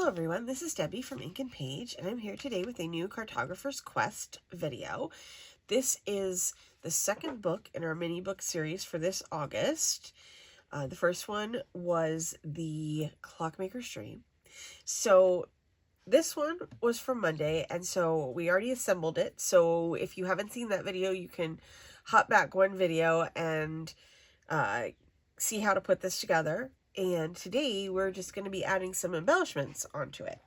Hello everyone, this is Debbie from Ink and Page, and I'm here today with a new Cartographer's Quest video. This is the second book in our mini book series for this August. The first one was the Clockmaker's Dream. So this one was from Monday, and so we already assembled it. So if you haven't seen that video, you can hop back one video and see how to put this together. And today we're just going to be adding some embellishments onto it.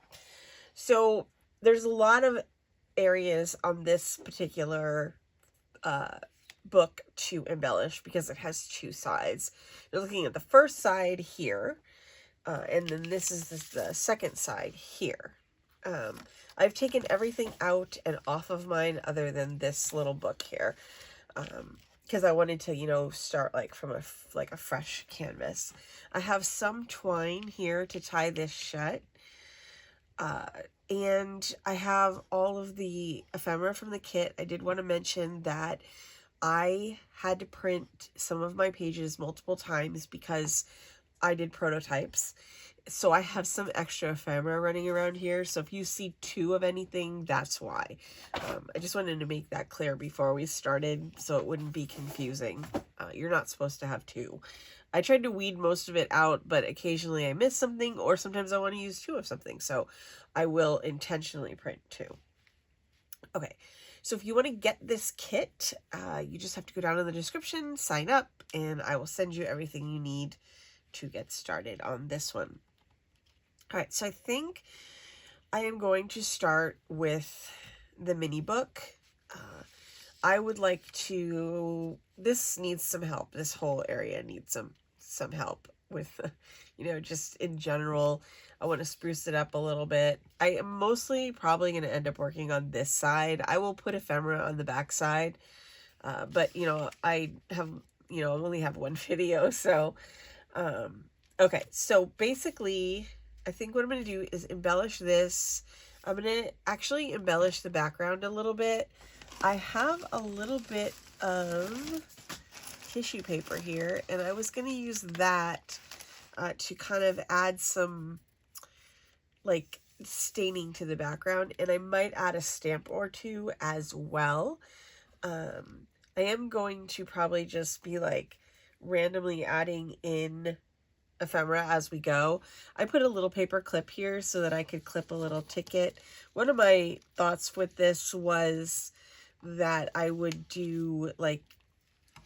So there's a lot of areas on this particular book to embellish because it has two sides. You're looking at the first side here, and then this is the second side here. I've taken everything out and off of mine other than this little book here. Because I wanted to, you know, start like from a fresh canvas. I have some twine here to tie this shut. And I have all of the ephemera from the kit. I did want to mention that I had to print some of my pages multiple times because I did prototypes. So I have some extra ephemera running around here. So if you see two of anything, that's why. I just wanted to make that clear before we started so it wouldn't be confusing. You're not supposed to have two. I tried to weed most of it out, but occasionally I miss something, or sometimes I want to use two of something. So I will intentionally print two. Okay, so if you want to get this kit, you just have to go down in the description, sign up, and I will send you everything you need to get started on this one. All right, so I think I am going to start with the mini book. I would like to, this needs some help. This whole area needs some help with, you know, just in general. I want to spruce it up a little bit. I am mostly probably going to end up working on this side. I will put ephemera on the back side, but, you know, I have, you know, I only have one video, so, okay, so basically, I think what I'm going to do is embellish this. I'm going to actually embellish the background a little bit. I have a little bit of tissue paper here, and I was going to use that to kind of add some, like, staining to the background, and I might add a stamp or two as well. I am going to probably just be, like, randomly adding in ephemera as we go. I put a little paper clip here so that I could clip a little ticket. One of my thoughts with this was that I would do, like,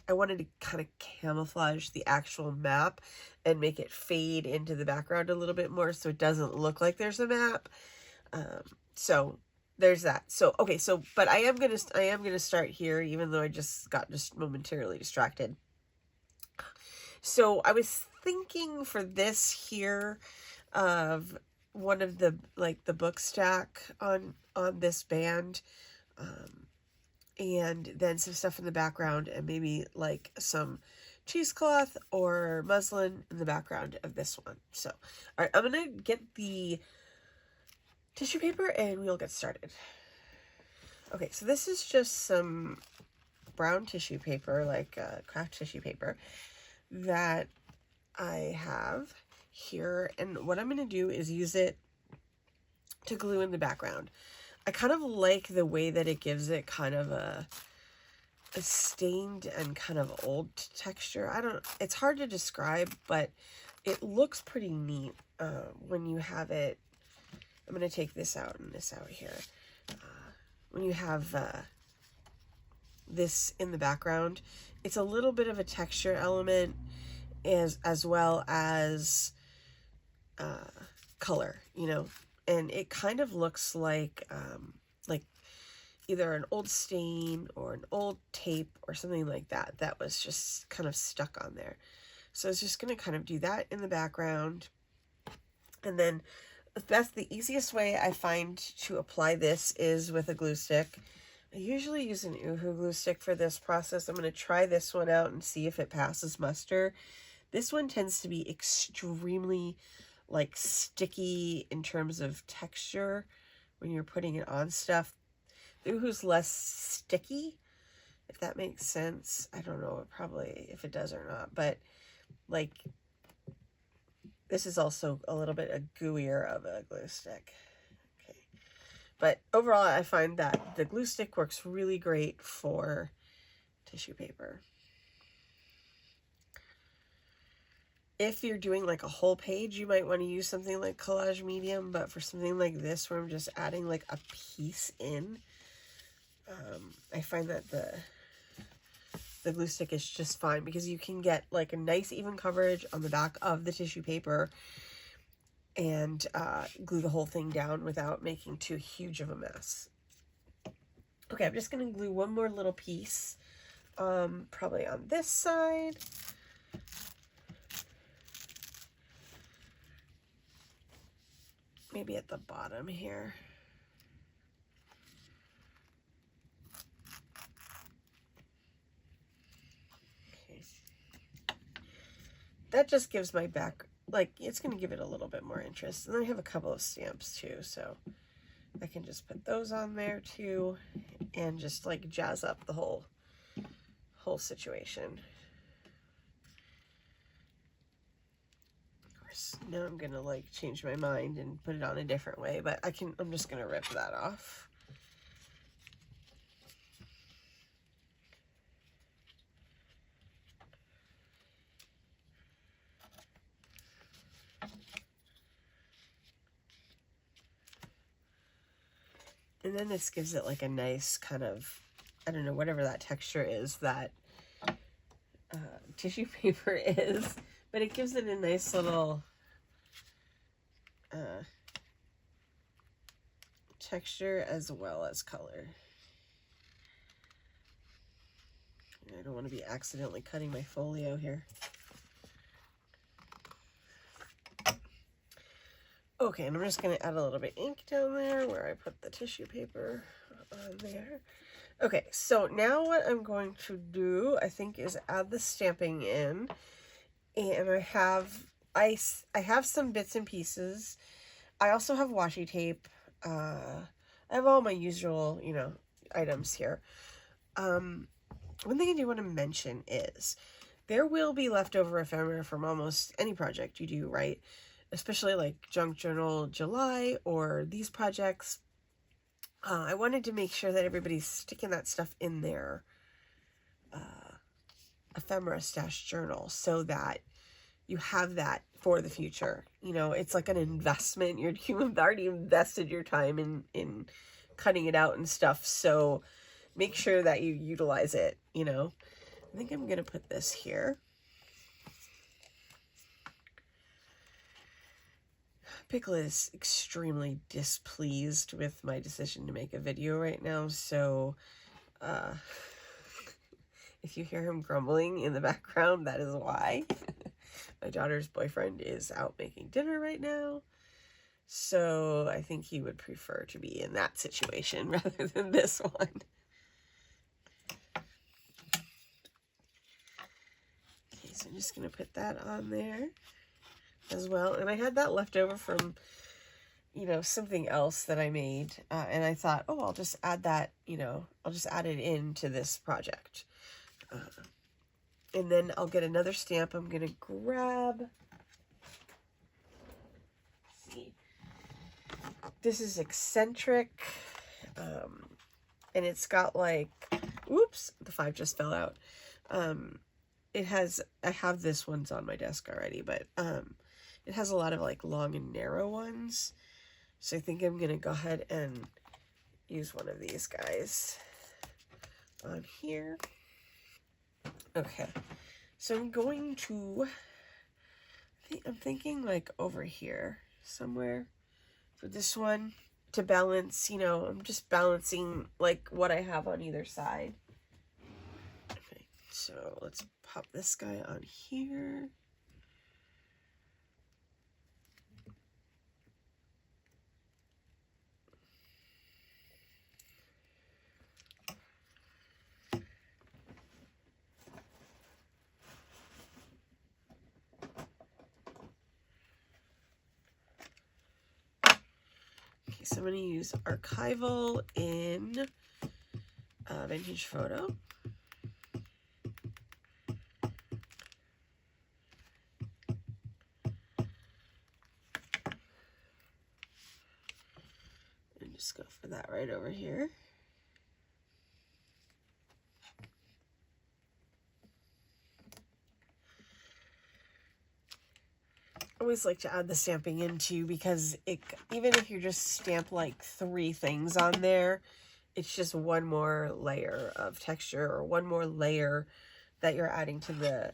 I wanted to kind of camouflage the actual map and make it fade into the background a little bit more so it doesn't look like there's a map. So there's that. So, okay, so, but I am gonna start here, even though I just got momentarily distracted. So I was thinking for this here of one of the, like, the book stack on this band, and then some stuff in the background, and maybe like some cheesecloth or muslin in the background of this one. So, all right, I'm gonna get the tissue paper and we'll get started. Okay, so this is just some brown tissue paper, like craft tissue paper, that I have here, and what I'm going to do is use it to glue in the background. I kind of like the way that it gives it kind of a stained and kind of old texture. It's hard to describe, but it looks pretty neat when you have it. I'm going to take this out and this out here. When you have this in the background, it's a little bit of a texture element as well as color, you know, and it kind of looks like either an old stain or an old tape or something like that that was just kind of stuck on there. So I was just going to kind of do that in the background, and then that's the easiest way I find to apply this is with a glue stick. I usually use an Uhu glue stick for this process. I'm going to try this one out and see if it passes muster. This one tends to be extremely, like, sticky in terms of texture when you're putting it on stuff. The Uhu's less sticky, if that makes sense. I don't know probably if it does or not, but, like, This is also a little bit gooier of a glue stick. Okay. But overall, I find that the glue stick works really great for tissue paper. If you're doing like a whole page, you might want to use something like Collage Medium, but for something like this where I'm just adding like a piece in, I find that the glue stick is just fine because you can get like a nice even coverage on the back of the tissue paper and glue the whole thing down without making too huge of a mess. Okay, I'm just going to glue one more little piece, probably on this side. Maybe at the bottom here. Okay. That just gives my back, like, it's going to give it a little bit more interest. And I have a couple of stamps too, so I can just put those on there too and just like jazz up the whole situation. Now I'm gonna like change my mind and put it on a different way, but I'm just gonna rip that off. And then this gives it like a nice kind of, I don't know, whatever that texture is that tissue paper is, but it gives it a nice little texture as well as color. I don't want to be accidentally cutting my folio here. Okay, and I'm just going to add a little bit of ink down there where I put the tissue paper on there. Okay, so now what I'm going to do, I think, is add the stamping in. And I have some bits and pieces. I also have washi tape. I have all my usual, you know, items here. One thing I do want to mention is there will be leftover ephemera from almost any project you do, right? Especially like Junk Journal July or these projects. I wanted to make sure that everybody's sticking that stuff in their ephemera stash journal so that you have that for the future. You know, it's like an investment. You've already invested your time in cutting it out and stuff. So make sure that you utilize it, you know. I think I'm going to put this here. Pickle is extremely displeased with my decision to make a video right now. So, if you hear him grumbling in the background, that is why. My daughter's boyfriend is out making dinner right now, so I think he would prefer to be in that situation rather than this one. Okay, so I'm just going to put that on there as well. And I had that left over from, you know, something else that I made, and I thought, oh, I'll just add that, you know, I'll just add it into this project. And then I'll get another stamp. I'm going to grab, let's see, this is Eccentric, and it's got like, whoops, the 5 just fell out. It has, I have this one's on my desk already, but it has a lot of like long and narrow ones. So I think I'm going to go ahead and use one of these guys on here. Okay, so I'm going to, I'm thinking like over here somewhere for this one to balance, you know, I'm just balancing like what I have on either side. Okay, so let's pop this guy on here. So I'm going to use Archival in Vintage Photo. just go for that right over here. I always like to add the stamping in too, because it, even if you just stamp like 3 things on there, it's just one more layer of texture, or one more layer that you're adding to the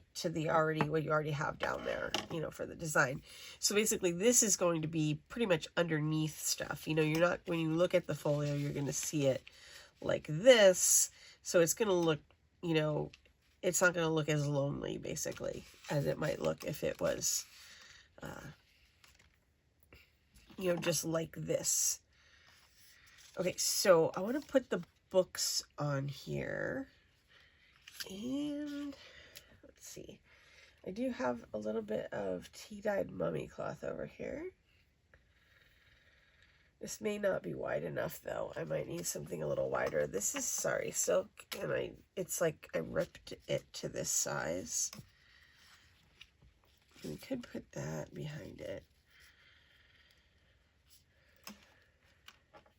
already, what you already have down there, you know, for the design. So basically this is going to be pretty much underneath stuff. You know, you're not, when you look at the folio, you're going to see it like this. So it's going to look, you know, it's not going to look as lonely basically as it might look if it was, you know, just like this. Okay, so I want to put the books on here. And let's see, I do have a little bit of tea-dyed mummy cloth over here. This may not be wide enough though. I might need something a little wider. This is Sari silk, and it's like I ripped it to this size. We could put that behind it.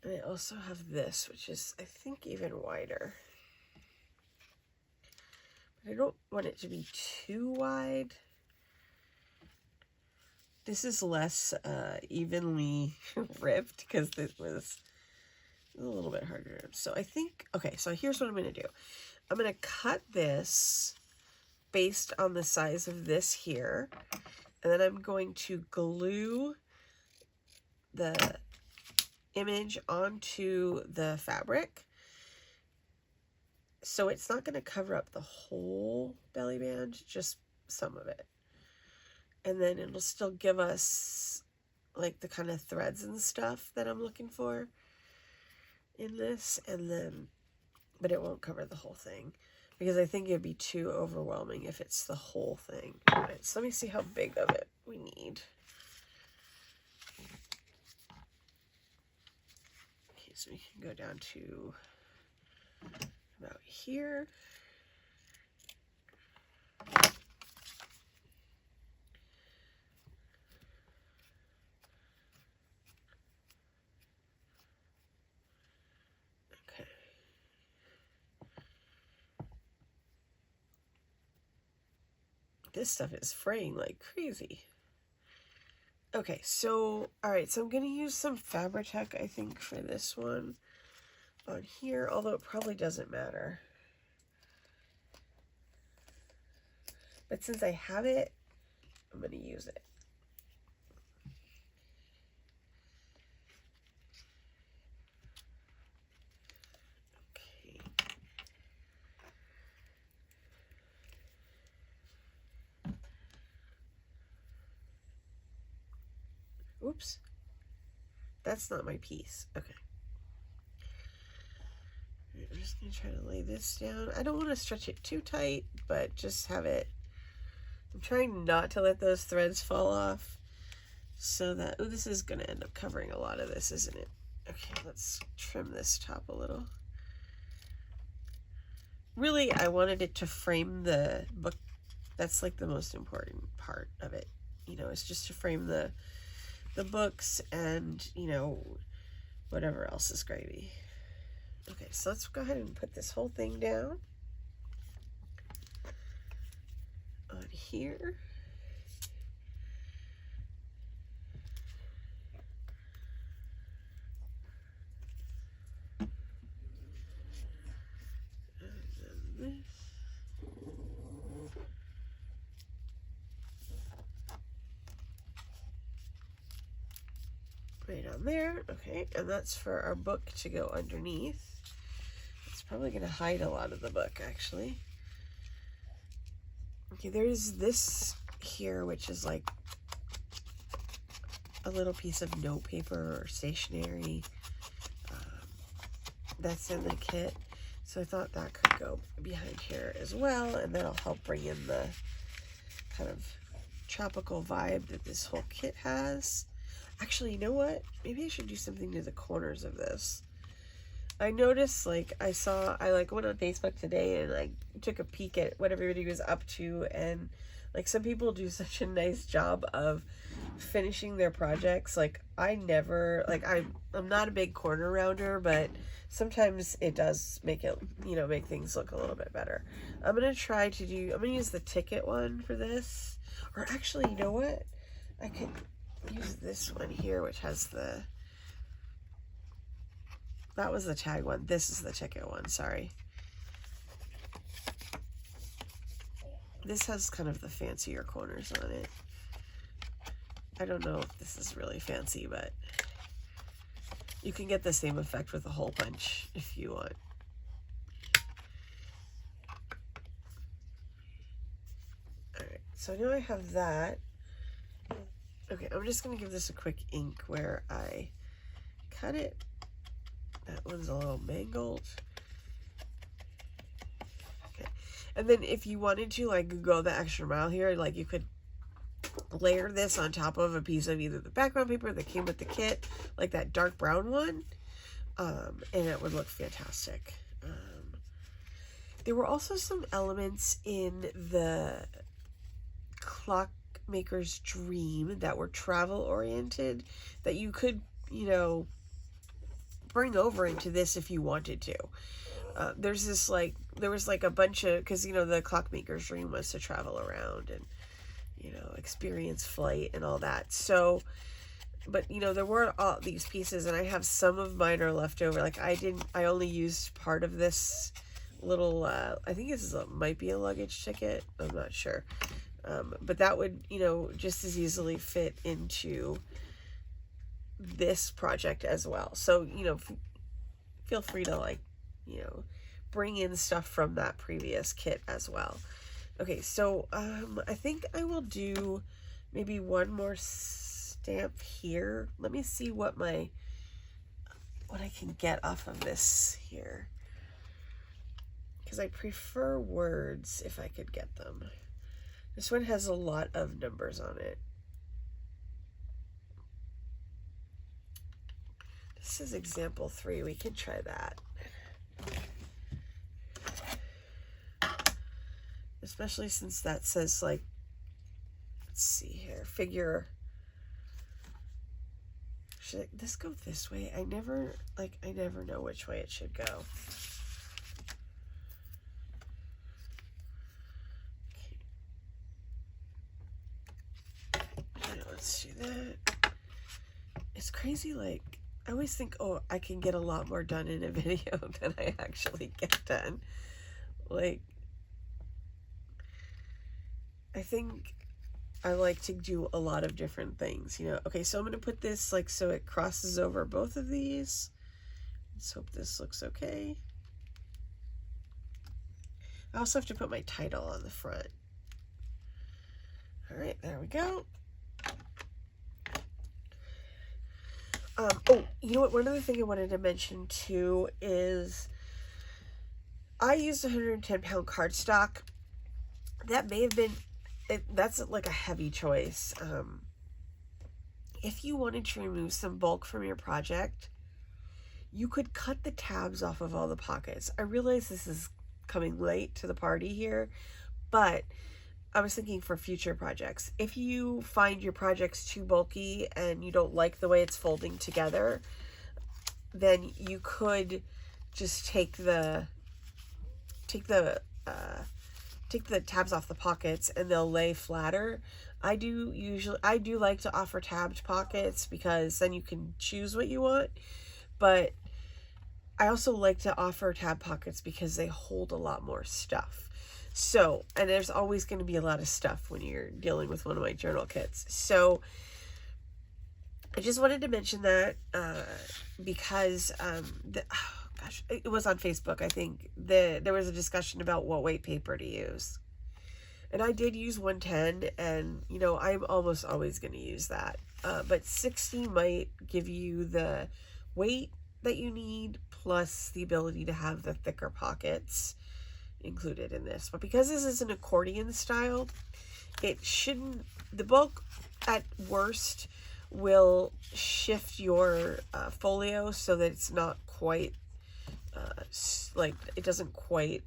And I also have this, which is, I think, even wider. But I don't want it to be too wide. This is less evenly ripped, because this was a little bit harder. So I think, okay, so here's what I'm going to do. I'm going to cut this based on the size of this here. And then I'm going to glue the image onto the fabric, so it's not going to cover up the whole belly band, just some of it, and then it'll still give us like the kind of threads and stuff that I'm looking for in this, and then, but it won't cover the whole thing, because I think it'd be too overwhelming if it's the whole thing. All right, so let me see how big of it we need. So we can go down to about here. Okay. This stuff is fraying like crazy. Okay, so, all right, so I'm going to use some Fabri-Tac, I think, for this one on here, although it probably doesn't matter. But since I have it, I'm going to use it. Okay. Oops. That's not my piece. Okay. I'm just going to try to lay this down. I don't want to stretch it too tight, but just have it. I'm trying not to let those threads fall off, so that, oh, this is going to end up covering a lot of this, isn't it? Okay, let's trim this top a little. Really, I wanted it to frame the book. That's like the most important part of it. You know, it's just to frame the books and, you know, whatever else is gravy. Okay, so let's go ahead and put this whole thing down on here. And then this. Right on there. Okay, and that's for our book to go underneath. It's probably going to hide a lot of the book, actually. Okay, there's this here, which is like a little piece of note paper or stationery. That's in the kit. So I thought that could go behind here as well, and that'll help bring in the kind of tropical vibe that this whole kit has. Actually, you know what? Maybe I should do something to the corners of this. I noticed, like, I went on Facebook today and I took a peek at what everybody was up to, and like some people do such a nice job of finishing their projects, like I never, like I'm not a big corner rounder, but sometimes it does make it, you know, make things look a little bit better. I'm gonna use the ticket one for this, or actually, you know what, I could use this one here, which has that was the tag one, this is the ticket one, sorry. This has kind of the fancier corners on it. I don't know if this is really fancy, but you can get the same effect with a hole punch if you want. Alright, so now I have that. Okay, I'm just going to give this a quick ink where I cut it. That one's a little mangled. Okay, and then if you wanted to like go the extra mile here, like you could layer this on top of a piece of either the background paper that came with the kit, like that dark brown one, and it would look fantastic. There were also some elements in the Clockmaker's Dream that were travel oriented that you could, you know, bring over into this if you wanted to. There was like a bunch of, because you know the Clockmaker's Dream was to travel around and, you know, experience flight and all that. So, but you know, there were all these pieces, and I have some of mine are left over. Like I only used part of this little, I think this might be a luggage ticket. I'm not sure. But that would, you know, just as easily fit into this project as well. So, you know, feel free to like, you know, bring in stuff from that previous kit as well. Okay, so I think I will do maybe one more stamp here. Let me see what I can get off of this here, because I prefer words if I could get them. This one has a lot of numbers on it. This is example 3. We can try that. Especially since that says, like, let's see here, figure. Should this go this way? I never know which way it should go. Okay, let's do that. It's crazy, like, I always think, oh, I can get a lot more done in a video than I actually get done. Like, I think I like to do a lot of different things, you know. Okay, so I'm going to put this, like, so it crosses over both of these. Let's hope this looks okay. I also have to put my title on the front. All right, there we go. Oh, you know what? One other thing I wanted to mention, too, is I used 110-pound cardstock. That may have been... that's like a heavy choice. If you wanted to remove some bulk from your project, you could cut the tabs off of all the pockets. I realize this is coming late to the party here, but I was thinking for future projects. If you find your project's too bulky and you don't like the way it's folding together, then you could just take the tabs off the pockets and they'll lay flatter. I do like to offer tabbed pockets because then you can choose what you want, but I also like to offer tab pockets because they hold a lot more stuff. So, and there's always going to be a lot of stuff when you're dealing with one of my journal kits. So I just wanted to mention that because gosh, it was on Facebook, I think. There was a discussion about what weight paper to use. And I did use 110, and, you know, I'm almost always going to use that. But 60 might give you the weight that you need, plus the ability to have the thicker pockets included in this. But because this is an accordion style, it shouldn't, the bulk at worst will shift your folio so that it's not quite like it doesn't quite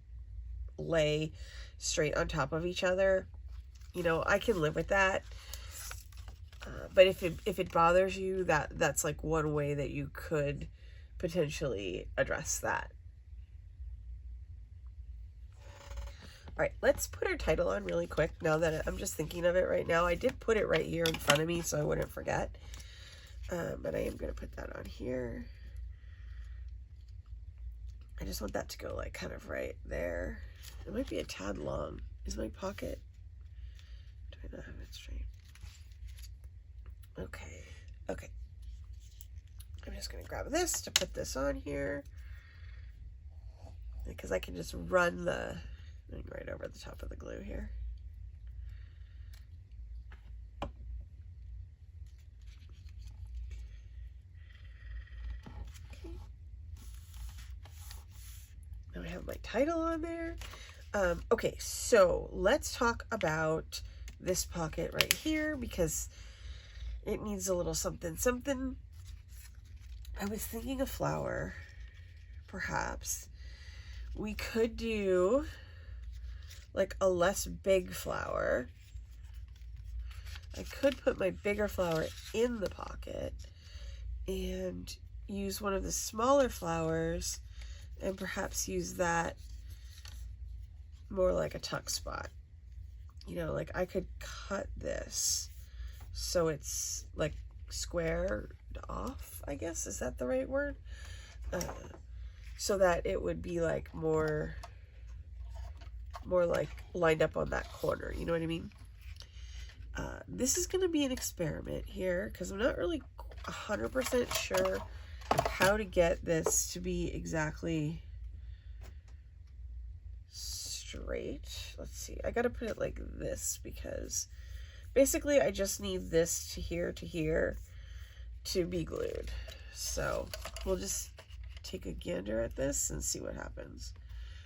lay straight on top of each other. You know, I can live with that. But if it bothers you, that's like one way that you could potentially address that. All right, let's put our title on really quick now that I'm just thinking of it right now. I did put it right here in front of me so I wouldn't forget. But I am going to put that on here. I just want that to go like kind of right there. It might be a tad long. Is my pocket? Do I not have it straight? Okay. Okay. I'm just going to grab this to put this on here. Because I can just run the thing right over the top of the glue here. Okay. Now I have my title on there. Okay, so let's talk about this pocket right here because it needs a little something something. I was thinking a flower, perhaps. We could do like a less big flower. I could put my bigger flower in the pocket and use one of the smaller flowers and perhaps use that more like a tuck spot. You know, like I could cut this so it's like squared off, I guess. Is that the right word? So that it would be like more like lined up on that corner. You know what I mean? This is going to be an experiment here because I'm not really 100% sure how to get this to be exactly straight. Let's see. I got to put it like this because basically I just need this to here to be glued. So we'll just take a gander at this and see what happens.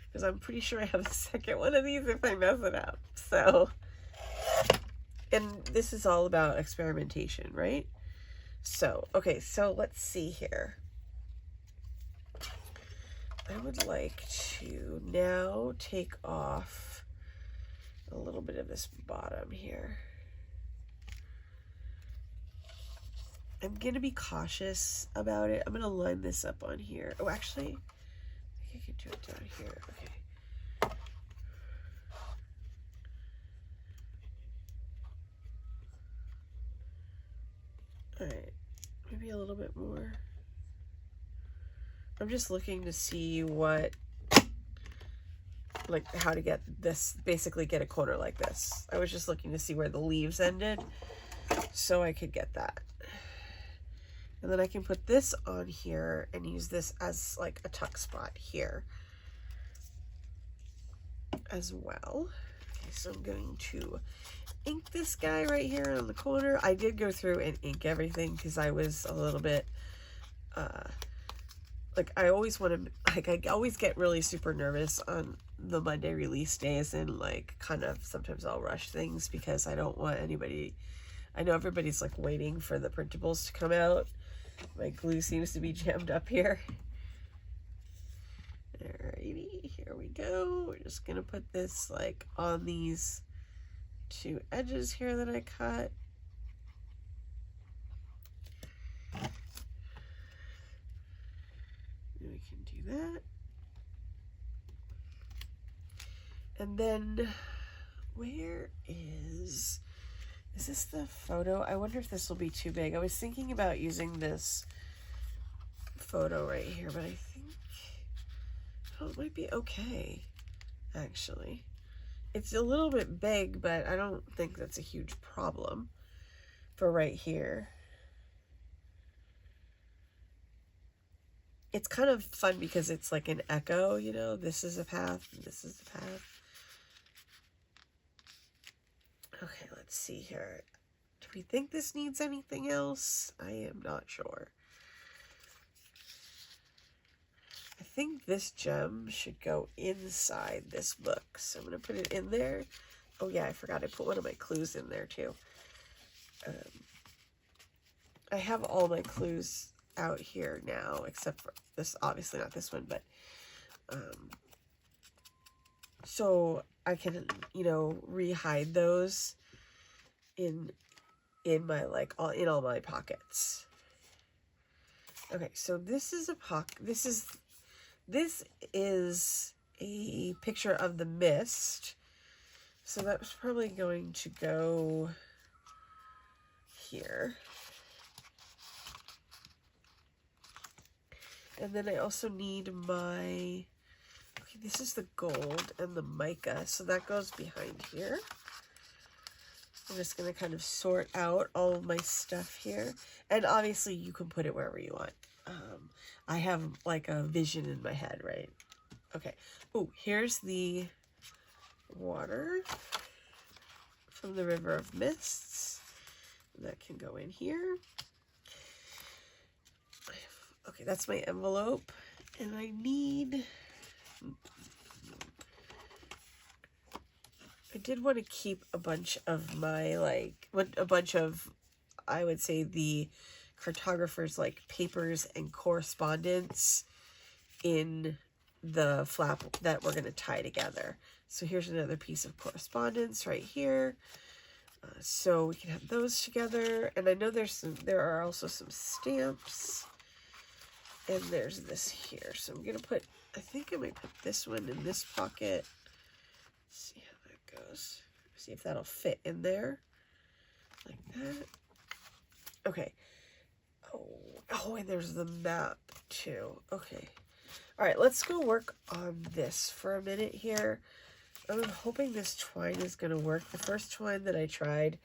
Because I'm pretty sure I have a second one of these if I mess it up. So, and this is all about experimentation, right? So, okay, so let's see here. I would like to now take off a little bit of this bottom here. I'm going to be cautious about it. I'm going to line this up on here. Oh, actually, I think I can do it down here. Okay. All right. Maybe a little bit more. I'm just looking to see what, like how to get this, basically get a corner like this. I was just looking to see where the leaves ended so I could get that. And then I can put this on here and use this as like a tuck spot here as well. Okay, so I'm going to ink this guy right here on the corner. I did go through and ink everything because I was a little bit, like I always want to, like I always get really super nervous on the Monday release days and like kind of sometimes I'll rush things because I don't want anybody, I know everybody's like waiting for the printables to come out. My glue seems to be jammed up here. Alrighty, here we go. We're just gonna put this like on these two edges here that I cut. And we can do that. And then where is this the photo? I wonder if this will be too big. I was thinking about using this photo right here, but I think it might be okay, actually. It's a little bit big, but I don't think that's a huge problem for right here. It's kind of fun because it's like an echo, you know, this is a path, and this is the path. Okay, let's see here. Do we think this needs anything else? I am not sure. I think this gem should go inside this book. So I'm going to put it in there. Oh yeah, I forgot I put one of my clues in there too. I have all my clues out here now, except for this, obviously not this one, but so I can, you know, re-hide those in in my, like, in all my pockets. Okay, so this is a this is a picture of the mist. So that's probably going to go here. And then I also need my, okay, this is the gold and the mica, so that goes behind here. I'm just going to kind of sort out all of my stuff here. And obviously you can put it wherever you want. I have like a vision in my head, right? Okay. Oh, here's the water from the River of Mists. That can go in here. Okay, that's my envelope. And I did want to keep a bunch of my, like, I would say, the cartographer's, like, papers and correspondence in the flap that we're going to tie together. So here's another piece of correspondence right here. So we can have those together. And I know there are also some stamps. And there's this here. So I'm going to put, I think I might put this one in this pocket. Let's see how that goes. See if that'll fit in there. Like that. Okay. Oh, and there's the map too. Okay. All right, let's go work on this for a minute here. I'm hoping this twine is going to work. The first twine that I tried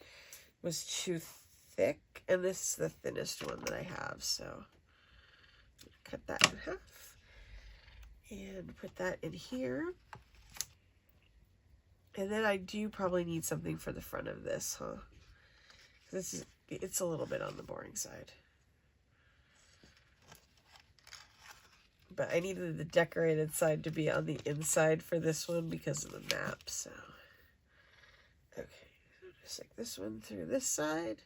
was too thick, and this is the thinnest one that I have, so cut that in half and put that in here. And then I do probably need something for the front of this, huh? It's a little bit on the boring side. But I needed the decorated side to be on the inside for this one because of the map, so. Okay, so just like this one through this side.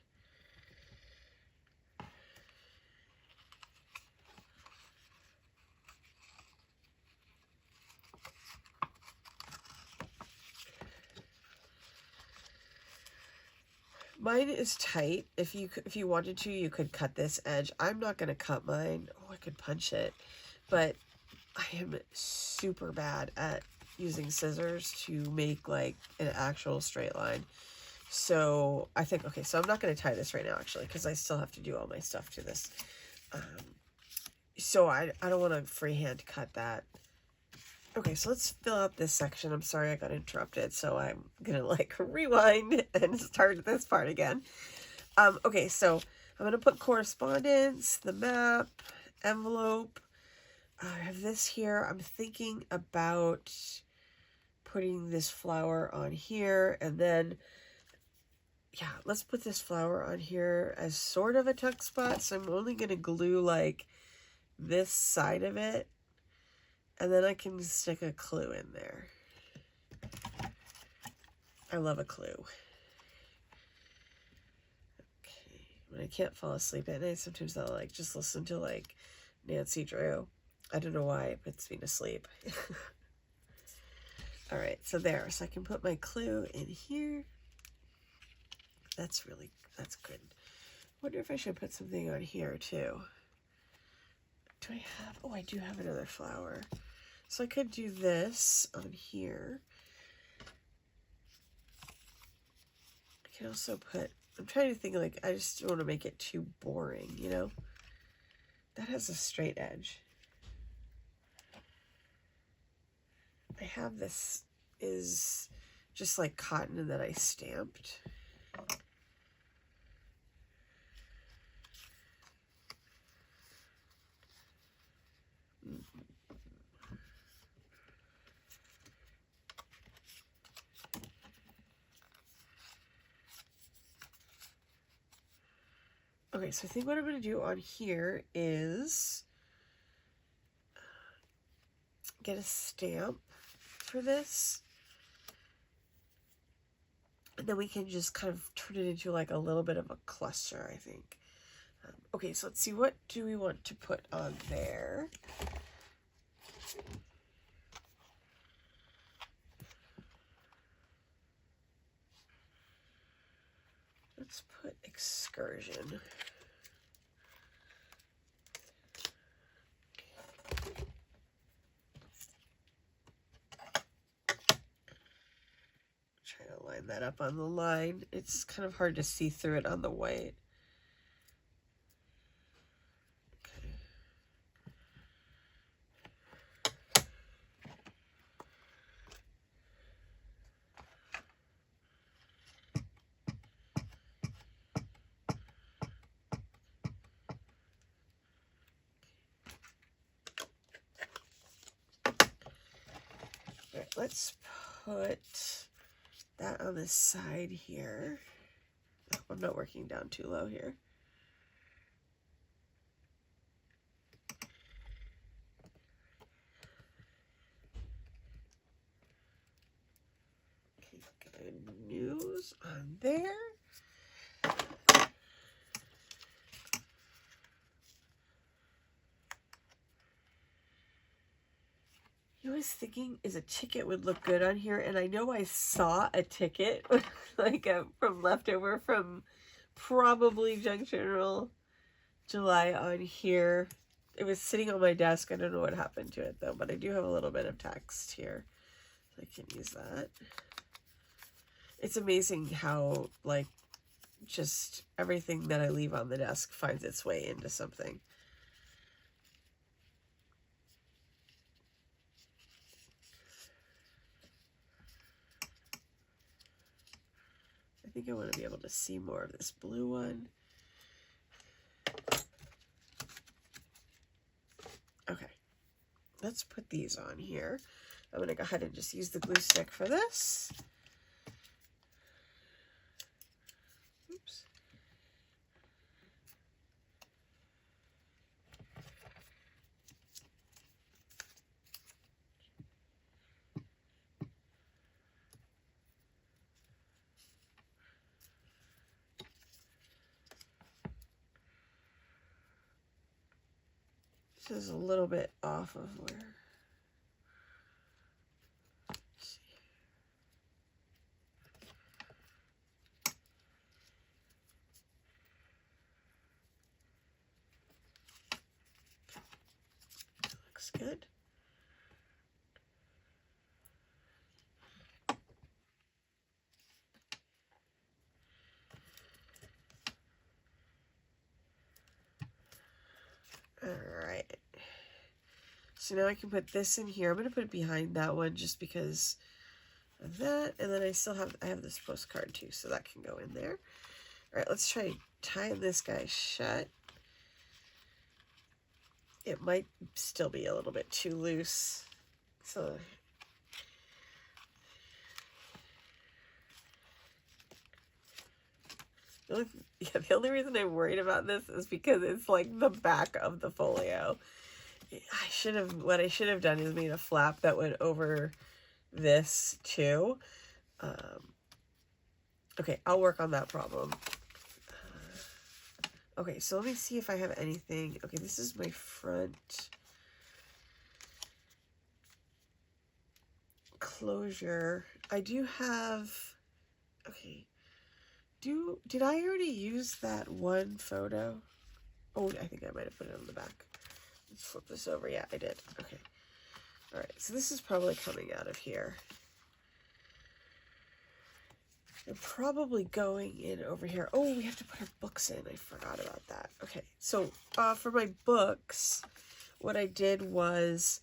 Mine is tight. If you wanted to, you could cut this edge. I'm not going to cut mine. Oh, I could punch it. But I am super bad at using scissors to make like an actual straight line. So I think, okay, so I'm not going to tie this right now actually, because I still have to do all my stuff to this. So I don't want to freehand cut that. Okay, so let's fill out this section. I'm sorry I got interrupted, so I'm going to like rewind and start this part again. Okay, so I'm going to put correspondence, the map, envelope. I have this here. I'm thinking about putting this flower on here, and then, yeah, let's put this flower on here as sort of a tuck spot. So I'm only going to glue like this side of it, and then I can stick a clue in there. I love a clue. Okay, when I can't fall asleep at night, sometimes I'll like just listen to like Nancy Drew. I don't know why it puts me to sleep. All right, so there. So I can put my clue in here. That's good. Wonder if I should put something on here too. Do I have, oh, I do have another flower. So I could do this on here. I can also put, I'm trying to think, like, I just don't want to make it too boring, you know? That has a straight edge. I have this is just like cotton that I stamped. Okay, so I think what I'm going to do on here is get a stamp for this. And then we can just kind of turn it into like a little bit of a cluster, I think. Okay, so let's see, what do we want to put on there? Let's put excursion. Try to line that up on the line. It's kind of hard to see through it on the white. Let's put that on the side here. Oh, I'm not working down too low here. Okay, good news on there. I was thinking is a ticket would look good on here, and I know I saw a ticket like from leftover from probably Junk Journal July on here. It was sitting on my desk. I don't know what happened to it though, but I do have a little bit of text here, so I can use that. It's amazing how like just everything that I leave on the desk finds its way into something. I think I want to be able to see more of this blue one. Okay, let's put these on here. I'm going to go ahead and just use the glue stick for this. Oops. This is a little bit off of where. Let's see. Looks good. All right. So now I can put this in here. I'm going to put it behind that one just because of that. And then I have this postcard too, so that can go in there. All right, let's try tying this guy shut. It might still be a little bit too loose. So the only reason I'm worried about this is because it's like the back of the folio. What I should have done is made a flap that went over this too. Okay, I'll work on that problem. Okay, so let me see if I have anything. Okay, this is my front closure. I do have, okay, did I already use that one photo? Oh, I think I might have put it on the back. Let's flip this over. Yeah, I did. Okay. All right, so this is probably coming out of here. I'm probably going in over here. Oh, we have to put our books in. I forgot about that. Okay, so for my books, what I did was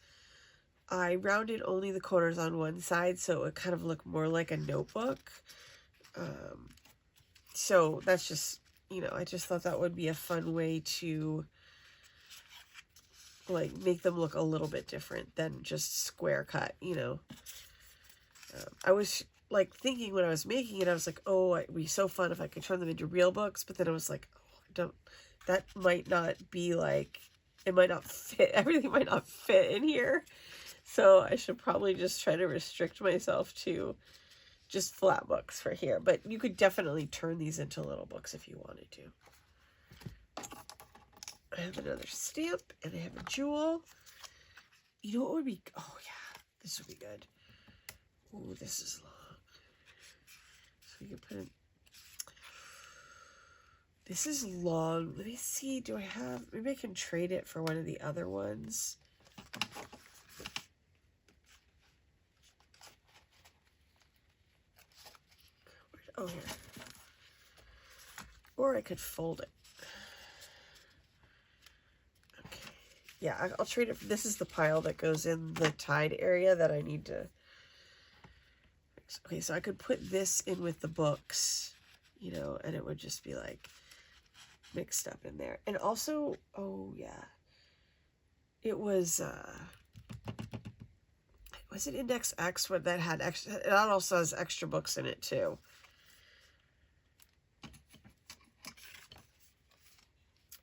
I rounded only the corners on one side so it kind of looked more like a notebook. So that's just, you know, I just thought that would be a fun way to like make them look a little bit different than just square cut, you know. I was like thinking when I was making it, I was like, oh, it'd be so fun if I could turn them into real books. But then I was like, oh, that might not be like, it might not fit. Everything might not fit in here. So I should probably just try to restrict myself to just flat books for here. But you could definitely turn these into little books if you wanted to. I have another stamp and I have a jewel. You know what would be, oh yeah, this would be good. Oh, this is long. So you can put in, This is long. Let me see. Do I have... Maybe I can trade it for one of the other ones. Oh, here. Or I could fold it. Okay. Yeah, I'll trade it. This is the pile that goes in the tied area that I need to... Okay, so I could put this in with the books, you know, and it would just be like mixed up in there. And also, oh yeah, it was it Index X what that had extra? It also has extra books in it too.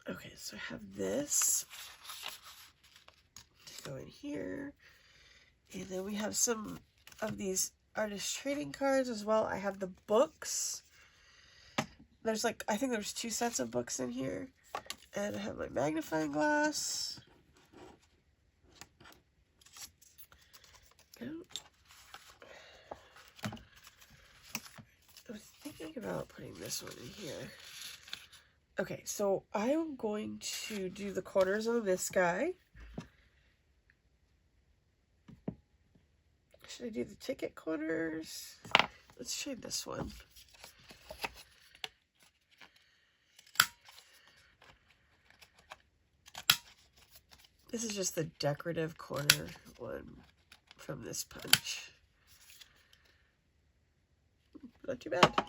Okay, so I have this to go in here, and then we have some of these artist trading cards as well. I have the books. There's like, I think there's 2 sets of books in here. And I have my magnifying glass. I was thinking about putting this one in here. Okay, so I am going to do the corners on this guy. Should I do the ticket corners? Let's try this one. This is just the decorative corner one from this punch. Not too bad.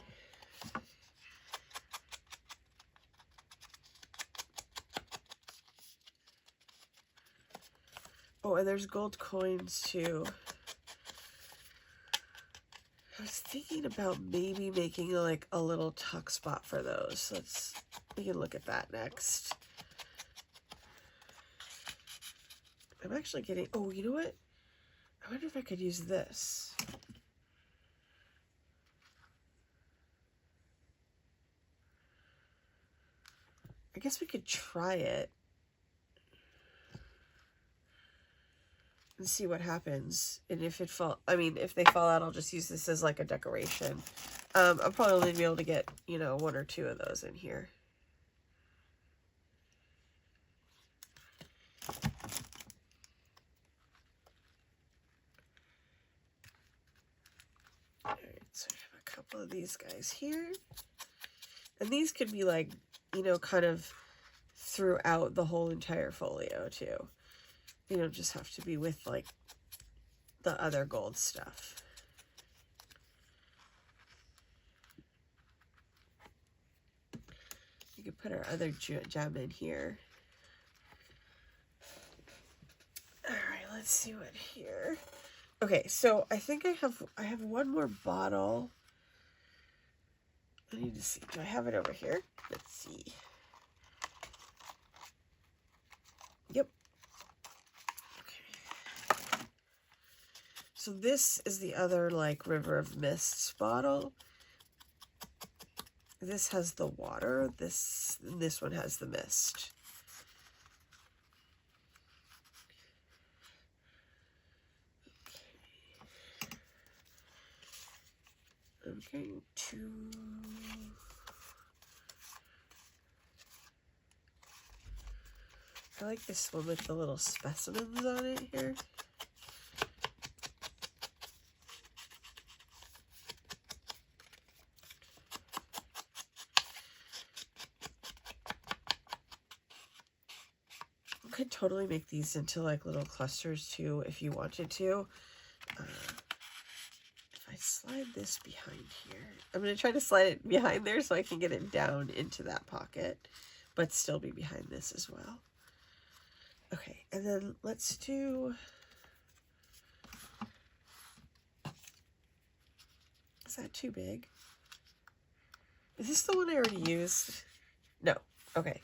Oh, and there's gold coins too. I was thinking about maybe making like a little tuck spot for those. We can look at that next. I'm actually getting, oh, you know what? I wonder if I could use this. I guess we could try it and see what happens. And if if they fall out, I'll just use this as like a decoration. I'll probably only be able to get, you know, 1 or 2 of those in here. So I have a couple of these guys here. And these could be like, you know, kind of throughout the whole entire folio too. You don't just have to be with like the other gold stuff. You could put our other gem in here. All right, let's see what here. Okay, so I think I have one more bottle. I need to see. Do I have it over here? Let's see. Yep. Okay. So this is the other like River of Mists bottle. This has the water. This one has the mist. I'm going to... I like this one with the little specimens on it here. You could totally make these into like little clusters too if you wanted to. I slide this behind here. I'm going to try to slide it behind there so I can get it down into that pocket, but still be behind this as well. Okay, and then let's do... Is that too big? Is this the one I already used? No. Okay.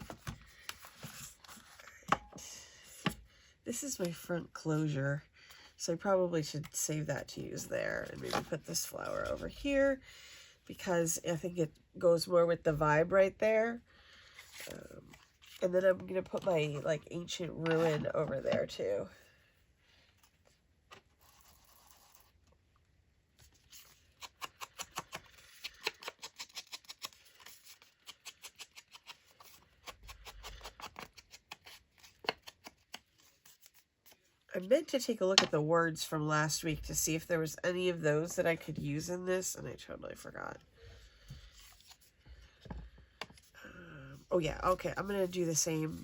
All right. This is my front closure. So I probably should save that to use there and maybe put this flower over here because I think it goes more with the vibe right there. And then I'm going to put my like ancient ruin over there too. I meant to take a look at the words from last week to see if there was any of those that I could use in this, and I totally forgot. Oh yeah, okay, I'm going to do the same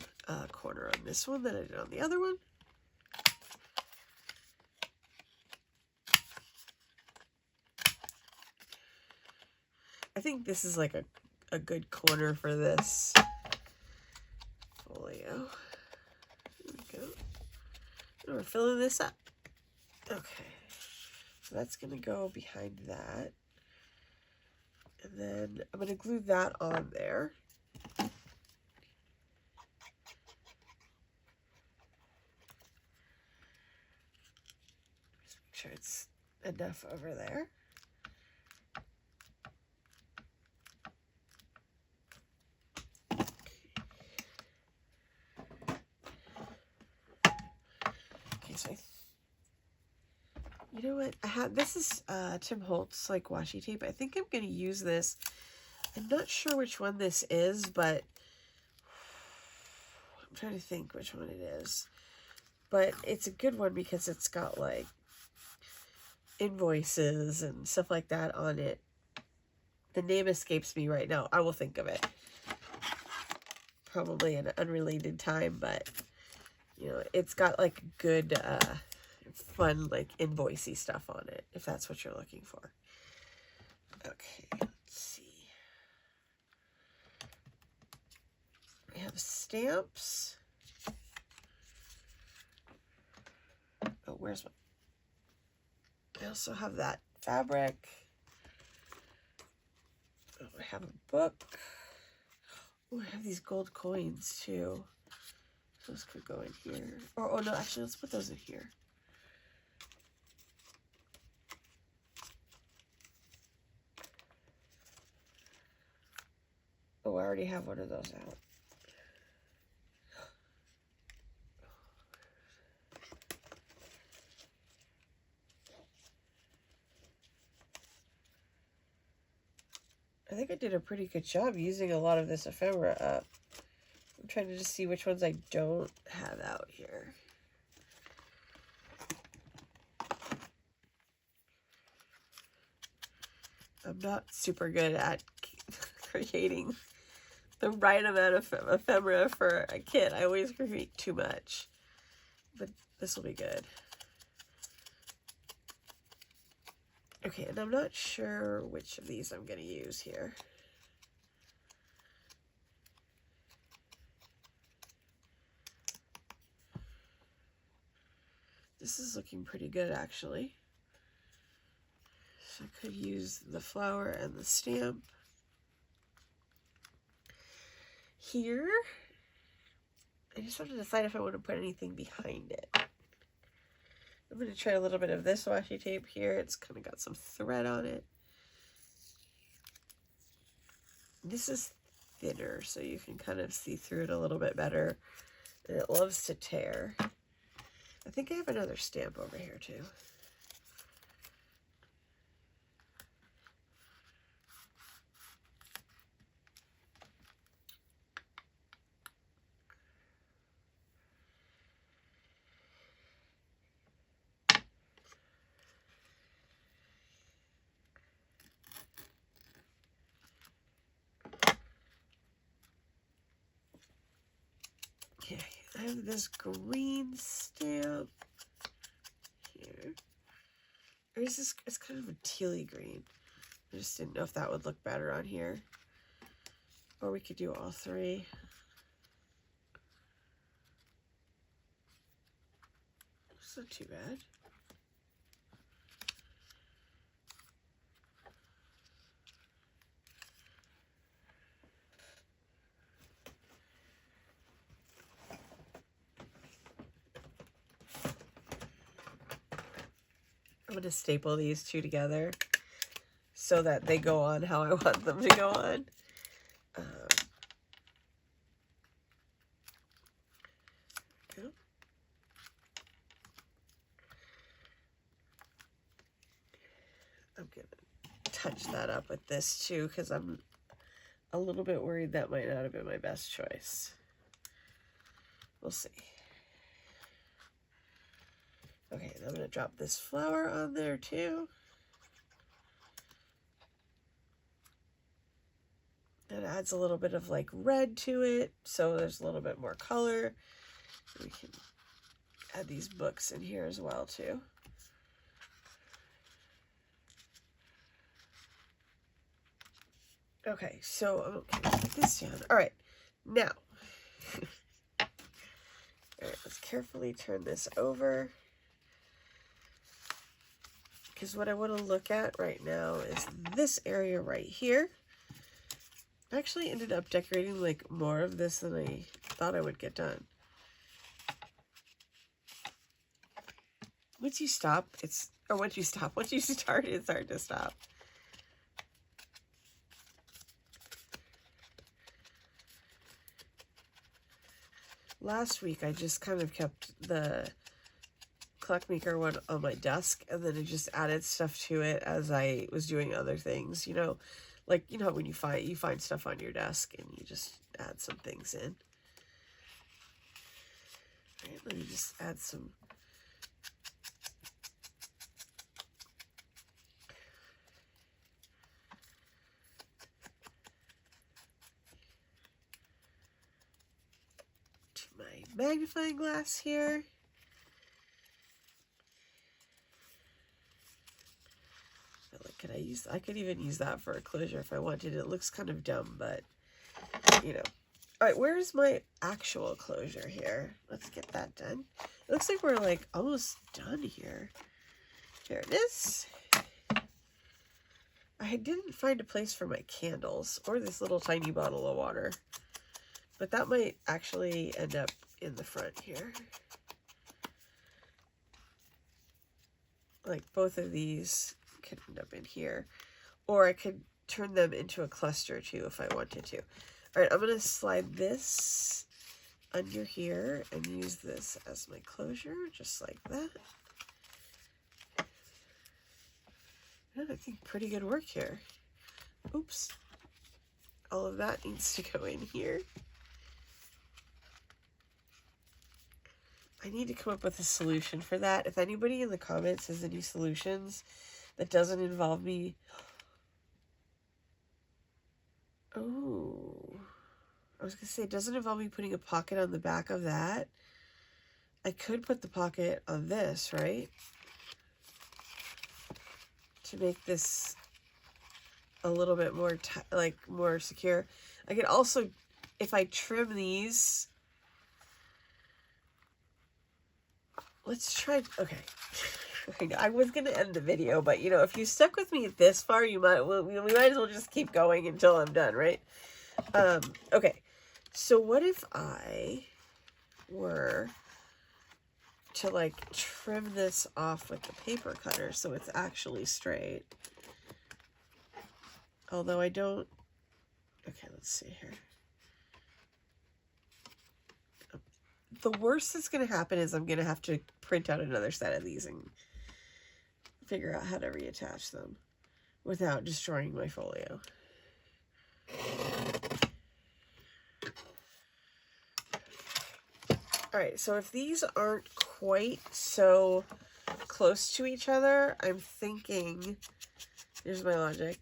corner on this one that I did on the other one. I think this is like a good corner for this folio. There we go. And we're filling this up. Okay, so that's going to go behind that. And then I'm going to glue that on there. Just make sure it's enough over there. Okay, so you know what? This is Tim Holtz like washi tape. I think I'm going to use this. I'm not sure which one this is, but I'm trying to think which one it is. But it's a good one because it's got like invoices and stuff like that on it. The name escapes me right now. I will think of it. Probably an unrelated time, but you know, it's got like good fun like invoicey stuff on it, if that's what you're looking for. Okay, let's see. We have stamps. Oh, where's my... I also have that fabric. Oh, I have a book. Oh, I have these gold coins too. Those could go in here. Or, oh no, actually, let's put those in here. Oh, I already have one of those out. I think I did a pretty good job using a lot of this ephemera up. I'm trying to just see which ones I don't have out here. I'm not super good at creating the right amount of ephemera for a kit. I always create too much, but this will be good. Okay, and I'm not sure which of these I'm going to use here. This is looking pretty good, actually. So I could use the flower and the stamp. Here, I just have to decide if I want to put anything behind it. I'm going to try a little bit of this washi tape here. It's kind of got some thread on it. This is thinner, so you can kind of see through it a little bit better. And it loves to tear. I think I have another stamp over here too. Okay, I have this green stamp here. Or is this, it's kind of a tealy green. I just didn't know if that would look better on here. Or we could do all three. It's not too bad. I'm going to staple these two together so that they go on how I want them to go on. I'm going to touch that up with this too, because I'm a little bit worried that might not have been my best choice. We'll see. Okay, and I'm going to drop this flower on there too. It adds a little bit of like red to it, so there's a little bit more color. We can add these books in here as well too. Okay, so okay, put this down. All right, now, all right, let's carefully turn this over. Because what I want to look at right now is this area right here. I actually ended up decorating like more of this than I thought I would get done. Once you stop, once you start, it's hard to stop. Last week, I just kind of kept the Clockmaker one on my desk, and then I just added stuff to it as I was doing other things, you know, like, you know, when you find stuff on your desk and you just add some things in. All right, let me just add some to my magnifying glass here. I could even use that for a closure if I wanted. It looks kind of dumb, but you know. All right, where's my actual closure here? Let's get that done. It looks like we're like almost done here. Here it is. I didn't find a place for my candles or this little tiny bottle of water, but that might actually end up in the front here. Like both of these could end up in here, or I could turn them into a cluster too if I wanted to. All right, I'm going to slide this under here and use this as my closure, just like that. And I think pretty good work here. Oops. All of that needs to go in here. I need to come up with a solution for that. If anybody in the comments has any solutions that doesn't involve me... Oh, I was going to say, it doesn't involve me putting a pocket on the back of that. I could put the pocket on this, right? To make this a little bit more, more secure. I could also, if I trim these... Let's try, okay. I was going to end the video, but you know, if you stuck with me this far, we might as well just keep going until I'm done, right? Okay, so what if I were to like trim this off with the paper cutter so it's actually straight? Although I don't, okay, let's see here. The worst that's going to happen is I'm going to have to print out another set of these and figure out how to reattach them without destroying my folio. All right, so if these aren't quite so close to each other, I'm thinking, here's my logic,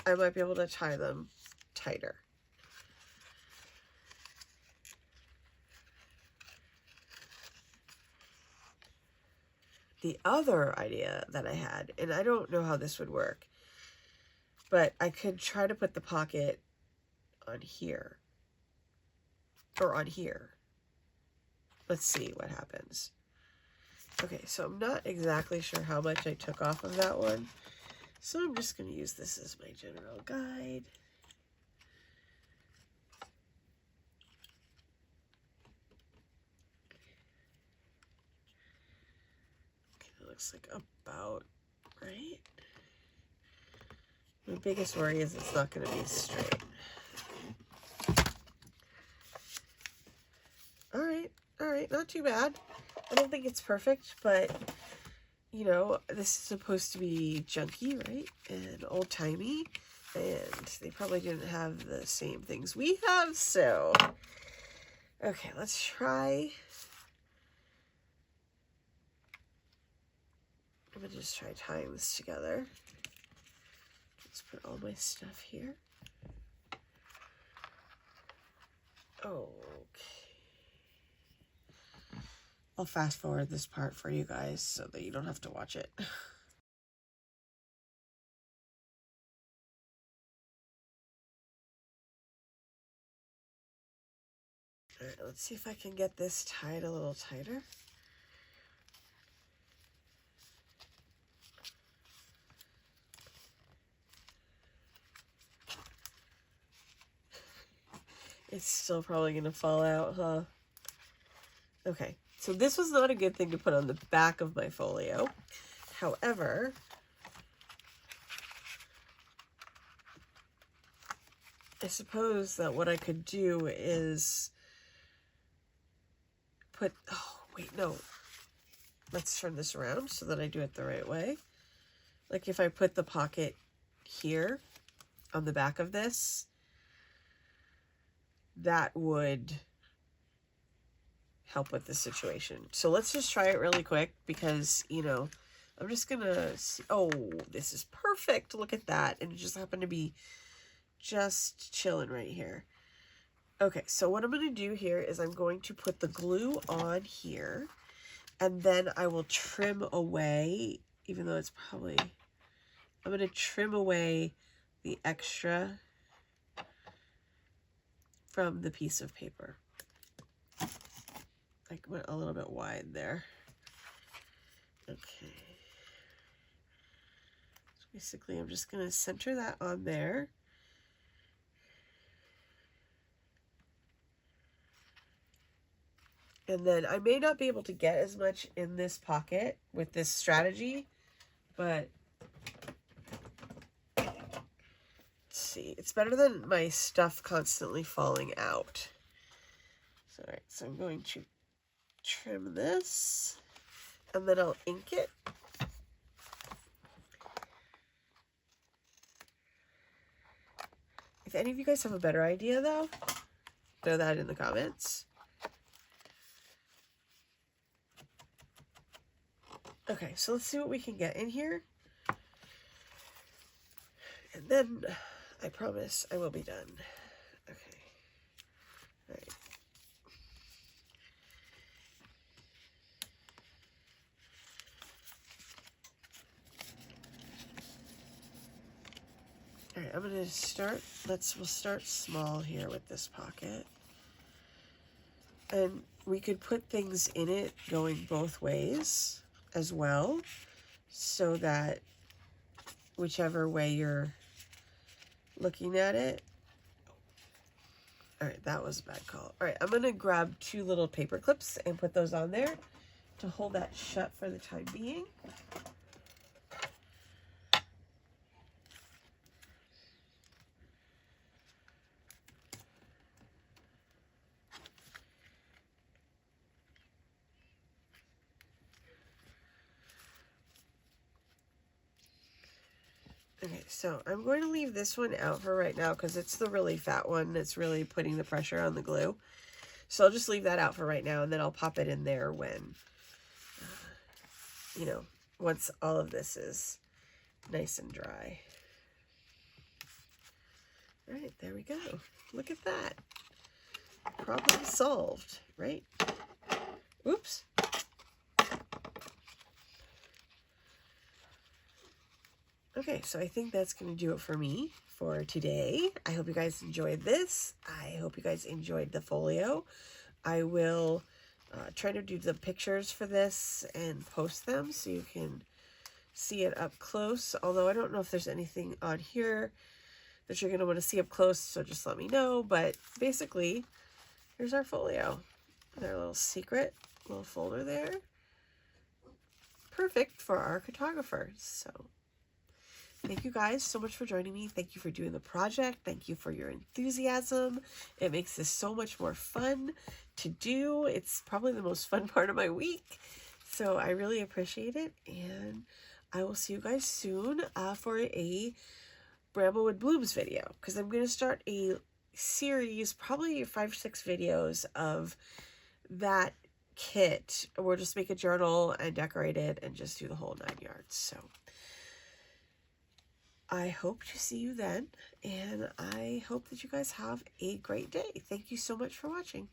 I might be able to tie them tighter. The other idea that I had, and I don't know how this would work, but I could try to put the pocket on here, or on here. Let's see what happens. Okay, so I'm not exactly sure how much I took off of that one, so I'm just going to use this as my general guide. Looks like about right. My biggest worry is it's not going to be straight. All right, not too bad. I don't think it's perfect, but you know, this is supposed to be junky, right? And old-timey, and they probably didn't have the same things we have, so okay, let's try. just try tying this together. Let's put all my stuff here. Okay. I'll fast forward this part for you guys so that you don't have to watch it. All right, let's see if I can get this tied a little tighter. It's still probably gonna fall out, huh? Okay, so this was not a good thing to put on the back of my folio. However, I suppose that what I could do is put, oh, wait, no. Let's turn this around so that I do it the right way. Like if I put the pocket here on the back of this, that would help with the situation. So let's just try it really quick because, you know, I'm just gonna see. Oh, this is perfect. Look at that. And it just happened to be just chilling right here. Okay, so what I'm going to do here is I'm going to put the glue on here, and then I will trim away, even though it's probably, I'm going to trim away the extra from the piece of paper. I went a little bit wide there. Okay. So basically, I'm just going to center that on there. And then I may not be able to get as much in this pocket with this strategy, but let's see. It's better than my stuff constantly falling out. So, all right, so I'm going to trim this, and then I'll ink it. If any of you guys have a better idea, though, throw that in the comments. Okay, so let's see what we can get in here. And then I promise I will be done. Okay. All right. All right, I'm going to start, we'll start small here with this pocket. And we could put things in it going both ways as well, so that whichever way you're looking at it. All right, that was a bad call. All right, I'm going to grab 2 little paper clips and put those on there to hold that shut for the time being. Okay, so I'm going to leave this one out for right now because it's the really fat one that's really putting the pressure on the glue. So I'll just leave that out for right now, and then I'll pop it in there when, you know, once all of this is nice and dry. All right, there we go. Look at that. Problem solved, right? Oops. Okay, so I think that's going to do it for me for today. I hope you guys enjoyed this. I hope you guys enjoyed the folio. I will try to do the pictures for this and post them so you can see it up close. Although I don't know if there's anything on here that you're going to want to see up close, so just let me know. But basically, here's our folio. Our little secret little folder there. Perfect for our cartographer. So thank you guys so much for joining me. Thank you for doing the project. Thank you for your enthusiasm. It makes this so much more fun to do. It's probably the most fun part of my week. So I really appreciate it. And I will see you guys soon for a Bramblewood Blooms video. Because I'm going to start a series, probably 5 or 6 videos of that kit. We'll just make a journal and decorate it and just do the whole 9 yards. So I hope to see you then, and I hope that you guys have a great day. Thank you so much for watching.